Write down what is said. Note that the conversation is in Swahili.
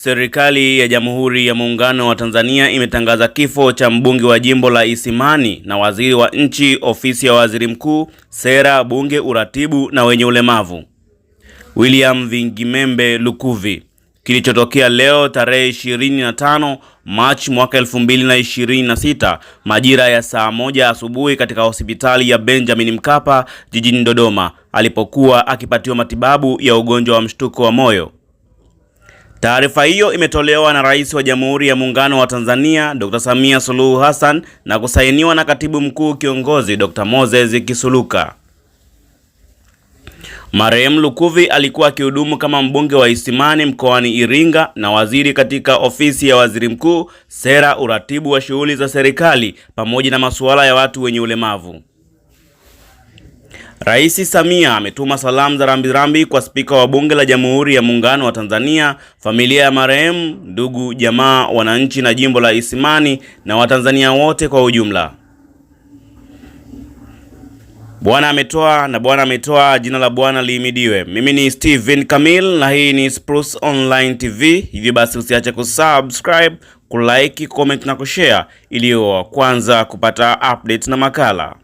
Serikali ya Jamhuri ya Muungano wa Tanzania imetangaza kifo cha mbunge wa jimbo la Isimani na waziri wa nchi ofisi ya waziri mkuu, sera, bunge, uratibu na wenye ulemavu, William Vingimembe Lukuvi, kilichotokea leo tarehe 25 Machi mwaka 2026 majira ya saa 1 asubuhi katika hospitali ya Benjamin Mkapa jijini Dodoma alipokuwa akipatiwa matibabu ya ugonjwa wa mshtuko wa moyo. Taarifa hiyo imetolewa na Rais wa Jamhuri ya Muungano wa Tanzania Dr. Samia Suluhu Hassan na kusainiwa na Katibu Mkuu Kiongozi Dr. Moses Kisuluka. Marehemu Lukuvi alikuwa akihudumu kama mbunge wa Isimani mkoani Iringa na waziri katika ofisi ya waziri mkuu, sera, uratibu wa shughuli za serikali pamoja na masuala ya watu wenye ulemavu. Rais Samia ametuma salamu za rambirambi kwa spika wa Bunge la Jamhuri ya Muungano wa Tanzania, familia ya marehemu, ndugu, jamaa, wananchi na jimbo la Isimani na Watanzania wote kwa ujumla. Bwana ametoa na Bwana ametoa, jina la Bwana lihimidiwe. Mimi ni Steven Kamil na hii ni Spruce Online TV. Hivi basi usiache kusubscribe, kulike, comment na kushare ili wa kwanza kupata update na makala.